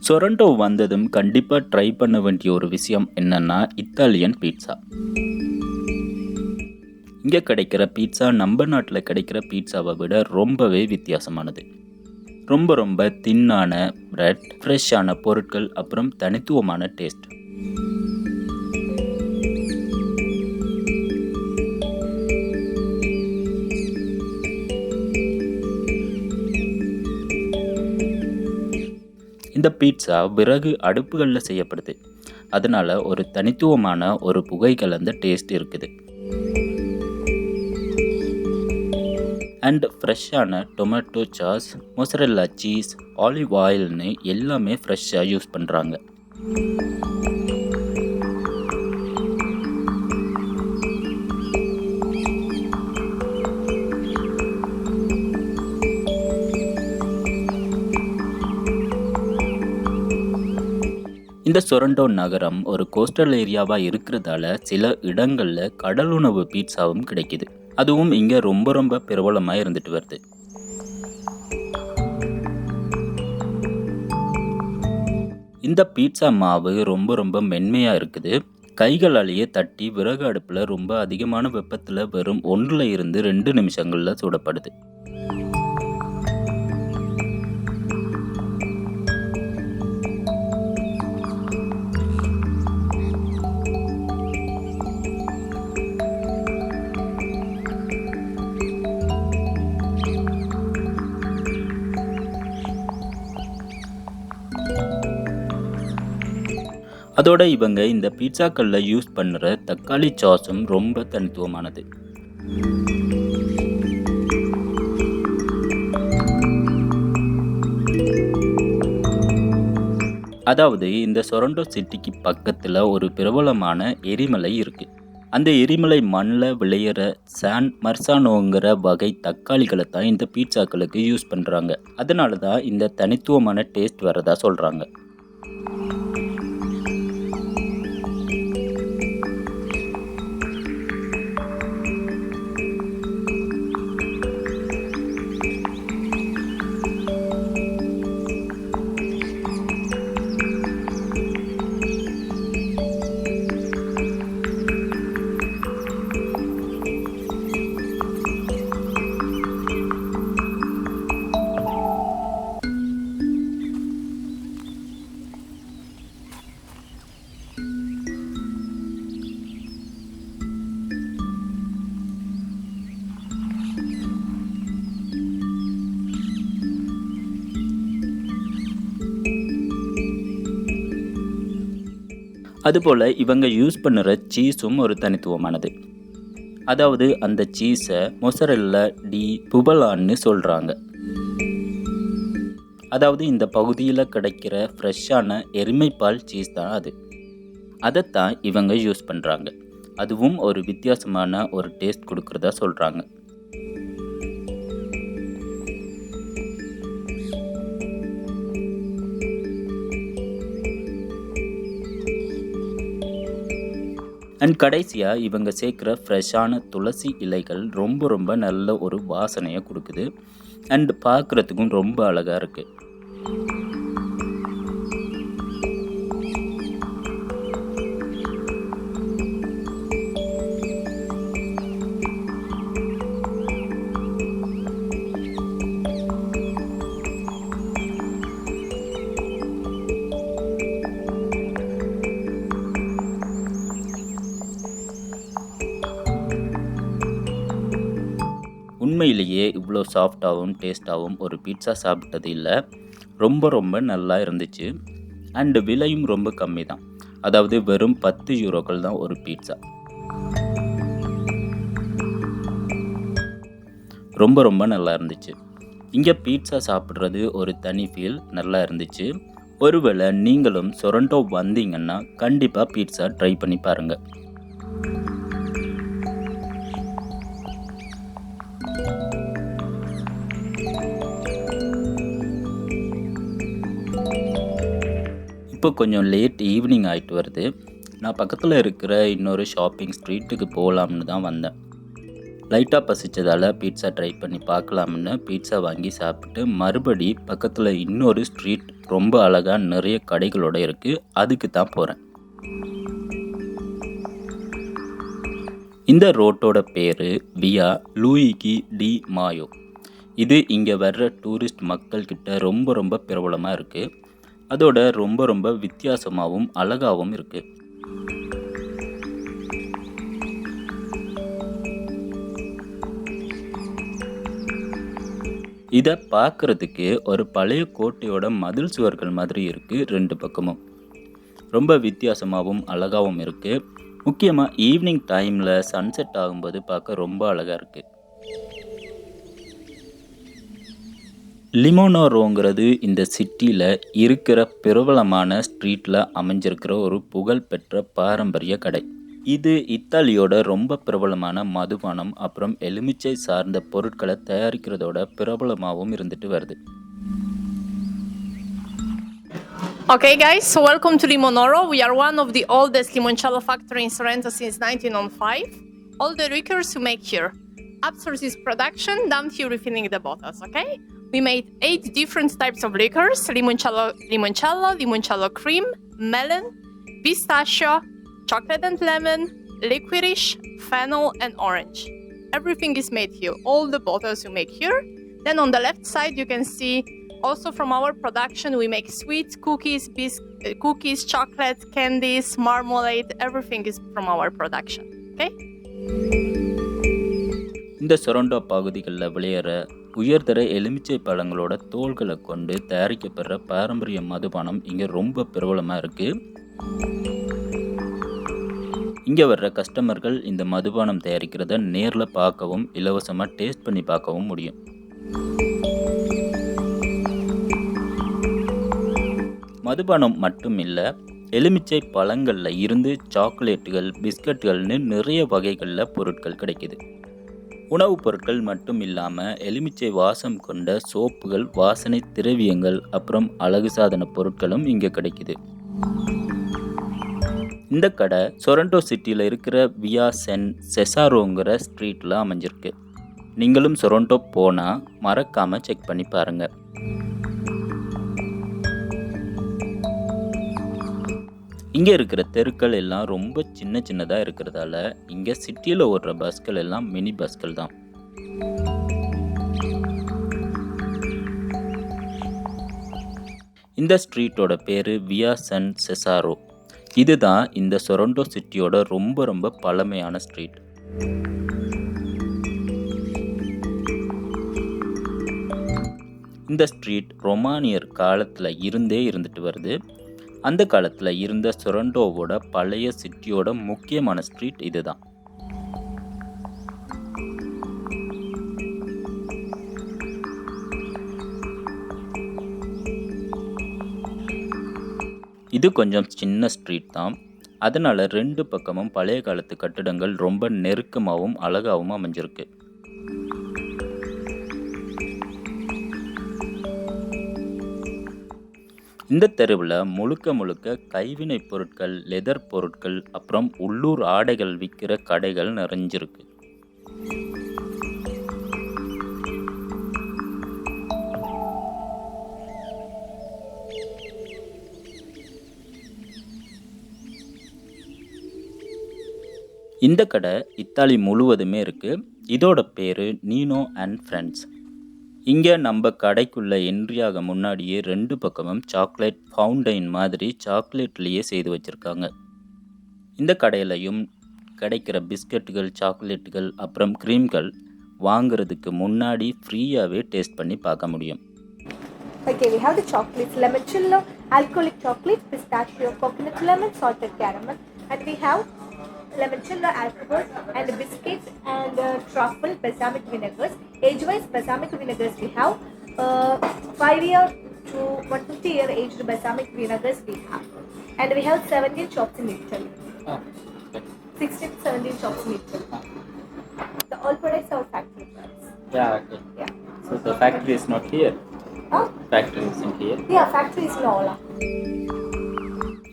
சொரண்டோ வந்ததும் கண்டிப்பாக ட்ரை பண்ண வேண்டிய ஒரு விஷயம் என்னன்னா இத்தாலியன் பீட்சா. இங்கே கிடைக்கிற பீட்சா நம்ம நாட்டில் கிடைக்கிற பீட்சாவை விட ரொம்பவே வித்தியாசமானது. ரொம்ப ரொம்ப தின்னான பிரெட், ஃப்ரெஷ்ஷான பொருட்கள், அப்புறம் தனித்துவமான டேஸ்ட். இந்த பீட்சா விறகு அடுப்புகளில் செய்யப்படுது. அதனால ஒரு தனித்துவமான ஒரு புகை கலந்த டேஸ்ட் இருக்குது. அண்ட் ஃப்ரெஷ்ஷான tomato sauce, mozzarella cheese, olive ஆயில்னு எல்லாமே ஃப்ரெஷ்ஷாக யூஸ் பண்ணுறாங்க. இந்த சொரண்டோ நகரம் ஒரு கோஸ்டல் ஏரியாவாக இருக்கிறதால சில இடங்களில் கடலுணவு பீட்சாவும் கிடைக்குது. அதுவும் இங்கே ரொம்ப ரொம்ப பிரபலமாக இருந்துட்டு வருது. இந்த பீட்சா மாவு ரொம்ப ரொம்ப மென்மையாக இருக்குது. கைகளாலேயே தட்டி விறகு அடுப்பில் ரொம்ப அதிகமான வெப்பத்தில் வெறும் 1-2 நிமிஷங்களில் சுடப்படுது. அதோட இவங்க இந்த பீட்சாக்களில் யூஸ் பண்ணுற தக்காளி சாஸும் ரொம்ப தனித்துவமானது. அதாவது இந்த சொரண்டோ சிட்டிக்கு பக்கத்தில் ஒரு பிரபலமான எரிமலை இருக்குது. அந்த எரிமலை மண்ணில் விளையிற சான் மர்சானோங்கிற வகை தக்காளிகளை தான் இந்த பீட்சாக்களுக்கு யூஸ் பண்ணுறாங்க. அதனால தான் இந்த தனித்துவமான டேஸ்ட் வரதா சொல்கிறாங்க. அதுபோல் இவங்க யூஸ் பண்ணுற சீஸும் ஒரு தனித்துவமானது. அதாவது அந்த சீஸை மொசரெல்லா டி புபலான்னு சொல்கிறாங்க. அதாவது இந்த பகுதியில் கிடைக்கிற ஃப்ரெஷ்ஷான எருமைப்பால் சீஸ் தான் அது. அதைத்தான் இவங்க யூஸ் பண்ணுறாங்க. அதுவும் ஒரு வித்தியாசமான ஒரு டேஸ்ட் கொடுக்குறதா சொல்கிறாங்க. அண்ட் கடைசியாக இவங்க சேர்க்குற ஃப்ரெஷ்ஷான துளசி இலைகள் ரொம்ப ரொம்ப நல்ல ஒரு வாசனையை கொடுக்குது. அண்ட் பார்க்குறதுக்கும் ரொம்ப அழகாக இருக்குது. உண்மையிலேயே இவ்வளோ சாஃப்டாகவும் டேஸ்ட்டாகவும் ஒரு பீட்சா சாப்பிட்டது இல்லை. ரொம்ப ரொம்ப நல்லா இருந்துச்சு. அண்டு விலையும் ரொம்ப கம்மி தான். அதாவது வெறும் 10 யூரோக்கள் தான் ஒரு பீட்சா. ரொம்ப ரொம்ப நல்லா இருந்துச்சு. இங்கே பீட்சா சாப்பிட்றது ஒரு தனி ஃபீல், நல்லா இருந்துச்சு. ஒருவேளை நீங்களும் சொரண்டோ வந்தீங்கன்னா கண்டிப்பாக பீட்சா ட்ரை பண்ணி பாருங்கள். இப்போ கொஞ்சம் லேட் ஈவினிங் ஆகிட்டு வருது. நான் பக்கத்தில் இருக்கிற இன்னொரு ஷாப்பிங் ஸ்ட்ரீட்டுக்கு போகலாம்னு தான் வந்தேன். லைட்டாக பசிச்சதால் பீட்சா ட்ரை பண்ணி பார்க்கலாம்னு பீட்சா வாங்கி சாப்பிட்டு மறுபடி பக்கத்தில் இன்னொரு ஸ்ட்ரீட் ரொம்ப அழகாக நிறைய கடைகளோடு இருக்குது, அதுக்கு தான் போகிறேன். இந்த ரோட்டோட பேர் வியா லூயிகி டி மாயோ. இது இங்கே வர்ற டூரிஸ்ட் மக்கள்கிட்ட ரொம்ப ரொம்ப பிரபலமாக இருக்குது. அதோட ரொம்ப ரொம்ப வித்தியாசமாகவும் அழகாகவும் இருக்குது. இதை பார்க்குறதுக்கு ஒரு பழைய கோட்டையோட மதில் சுவர்கள் மாதிரி இருக்குது. ரெண்டு பக்கமும் ரொம்ப வித்தியாசமாகவும் அழகாகவும் இருக்குது. முக்கியமாக ஈவினிங் டைமில் சன்செட் ஆகும்போது பார்க்க ரொம்ப அழகாக இருக்குது. லிமோனோரோங்கிறது இந்த சிட்டியில் இருக்கிற பிரபலமான ஸ்ட்ரீட்டில் அமைஞ்சிருக்கிற ஒரு புகழ்பெற்ற பாரம்பரிய கடை. இது இத்தாலியோட ரொம்ப பிரபலமான மதுபானம் அப்புறம் எலுமிச்சை சார்ந்த பொருட்களை தயாரிக்கிறதோட பிரபலமாகவும் இருந்துட்டு வருது. Okay guys, so welcome to Limonoro. We are one of the oldest limoncello factory in Sorrento since 1905. All the liquors we make here. Upstairs is production, down here refilling the bottles, okay? We made 8 different types of liquors: limoncello cream, melon, pistachio, chocolate and lemon, licorice, fennel and orange. Everything is made here. All the bottles we make here. Then on the left side you can see also from our production we make sweets, cookies, chocolate, candies, marmalade. Everything is from our production. Okay? இந்த சொரண்டோ பகுதிகளில் விளையிற உயர்தர எலுமிச்சை பழங்களோட தோள்களை கொண்டு தயாரிக்கப்படுற பாரம்பரிய மதுபானம் இங்கே ரொம்ப பிரபலமாக இருக்குது. இங்கே வர்ற கஸ்டமர்கள் இந்த மதுபானம் தயாரிக்கிறத நேரில் பார்க்கவும் இலவசமாக டேஸ்ட் பண்ணி பார்க்கவும் முடியும். மதுபானம் மட்டும் இல்லை, எலுமிச்சை பழங்களில் இருந்து சாக்லேட்டுகள், பிஸ்கட்டுகள்னு நிறைய வகைகளில் பொருட்கள் கிடைக்குது. உணவுப் பொருட்கள் மட்டும் இல்லாமல் எலுமிச்சை வாசம் கொண்ட சோப்புகள், வாசனை திரவியங்கள், அப்புறம் அழகு சாதன பொருட்களும் இங்கே கிடைக்குது. இந்த கடை சொரண்டோ சிட்டியில் இருக்கிற வியா சென் செசாரோங்கிற ஸ்ட்ரீட்டில் அமைஞ்சிருக்கு. நீங்களும் சொரண்டோ போனால் மறக்காமல் செக் பண்ணி பாருங்கள். இங்கே இருக்கிற தெருக்கள் எல்லாம் ரொம்ப சின்ன சின்னதாக இருக்கிறதால இங்கே சிட்டியில் ஓடுற பஸ்கள் எல்லாம் மினி பஸ்கள் தான். இந்த ஸ்ட்ரீட்டோட பேர் வியா சன் செசாரோ. இதுதான் இந்த சொரண்டோ சிட்டியோட ரொம்ப ரொம்ப பழமையான ஸ்ட்ரீட். இந்த ஸ்ட்ரீட் ரொமானியர் காலத்தில் இருந்தே இருந்துட்டு வருது. அந்த காலத்தில் இருந்த சொரண்டோவோட பழைய சிட்டியோட முக்கியமான ஸ்ட்ரீட் இதுதான். இது கொஞ்சம் சின்ன ஸ்ட்ரீட் தான். அதனால் ரெண்டு பக்கமும் பழைய காலத்து கட்டிடங்கள் ரொம்ப நெருக்கமாகவும் அழகாகவும் அமைஞ்சிருக்கு. இந்த தெருவில் முழுக்க முழுக்க கைவினை பொருட்கள், லெதர் பொருட்கள், அப்புறம் உள்ளூர் ஆடைகள் விற்கிற கடைகள் நிறைஞ்சிருக்கு. இந்த கடை இத்தாலி முழுவதுமே இருக்குது. இதோட பேர் நீனோ அண்ட் ஃப்ரெண்ட்ஸ். இங்கே நம்ம கடைக்குள்ளே என்ட்ரியாக முன்னாடியே ரெண்டு பக்கமும் சாக்லேட் ஃபவுண்டைன் மாதிரி சாக்லேட்லேயே செய்து வச்சுருக்காங்க. இந்த கடையிலையும் கிடைக்கிற பிஸ்கட்டுகள், சாக்லேட்டுகள், அப்புறம் க்ரீம்கள் வாங்குறதுக்கு முன்னாடி ஃப்ரீயாகவே டேஸ்ட் பண்ணி பார்க்க முடியும். Okay, we have the chocolates, limoncello, alcoholic chocolate, pistachio, coconut lemon, salted caramel, and we have limoncello alcohol and biscuits and truffle balsamic vinegars. Age-wise balsamic vinegars we have 5-year to 150-year aged balsamic vinegars we have, and we have 17 shops in Italy. 16 to 17 shops in Italy. The all products are factory products. Yeah, okay. Yeah. So the factory is not here. Huh? Factory isn't here. Yeah, factory is in Ola.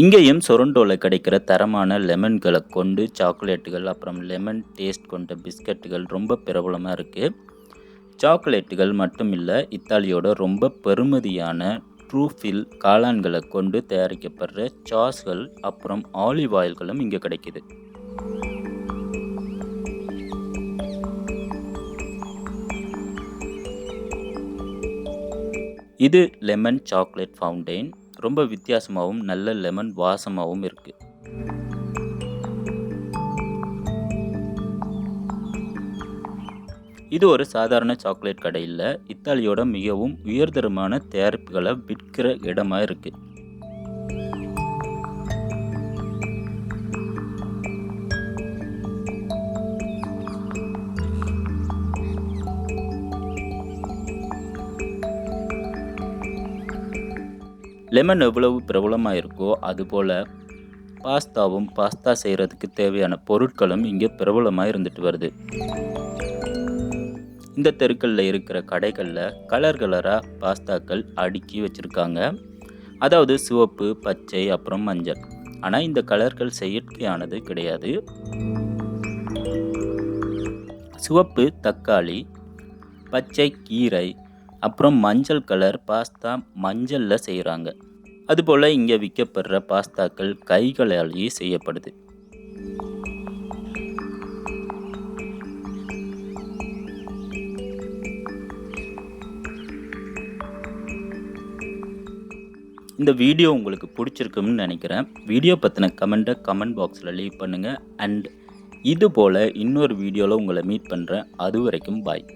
இங்கேயும் சொரண்டோவில் கிடைக்கிற தரமான லெமன்களை கொண்டு சாக்லேட்டுகள் அப்புறம் lemon taste கொண்ட பிஸ்கட்டுகள் ரொம்ப பிரபலமாக இருக்குது. சாக்லேட்டுகள் மட்டும் இல்லை, இத்தாலியோட ரொம்ப பெருமதியான ட்ரூஃபில் காளான்களை கொண்டு தயாரிக்கப்படுற சாஸ்கள் அப்புறம் ஆலிவ் ஆயில்களும் இங்கே கிடைக்கிது. இது லெமன் சாக்லேட் ஃபவுண்டைன். ரொம்ப வித்தியாசமாகவும் நல்ல லெமன் வாசமாகவும் இருக்குது. இது ஒரு சாதாரண சாக்லேட் கடை இல்லை, இத்தாலியோட மிகவும் உயர்தரமான தயாரிப்புகளை விற்கிற இடமா இருக்கு. லெமன் எவ்வளவு பிரபலமாக இருக்கோ அதுபோல் பாஸ்தா செய்கிறதுக்கு தேவையான பொருட்களும் இங்கே பிரபலமாக இருந்துட்டு வருது. இந்த தெருக்களில் இருக்கிற கடைகளில் கலர் கலராக பாஸ்தாக்கள் அடுக்கி வச்சுருக்காங்க. அதாவது சிவப்பு, பச்சை அப்புறம் மஞ்சள். ஆனால் இந்த கலர்கள் செயற்கையானது கிடையாது. சிவப்பு தக்காளி, பச்சை கீரை அப்புறம் மஞ்சள் கலர் பாஸ்தா மஞ்சளில் செய்கிறாங்க. அதுபோல் இங்கே விற்கப்படுற பாஸ்தாக்கள் கைகளாலேயே செய்யப்படுது. இந்த வீடியோ உங்களுக்கு பிடிச்சிருக்குன்னு நினைக்கிறேன். வீடியோ பற்றின கமெண்ட் பாக்ஸில் லீவ் பண்ணுங்கள். அண்ட் இது போல் இன்னொரு வீடியோவில் உங்களை மீட் பண்ணுறேன். அது வரைக்கும் பாய்.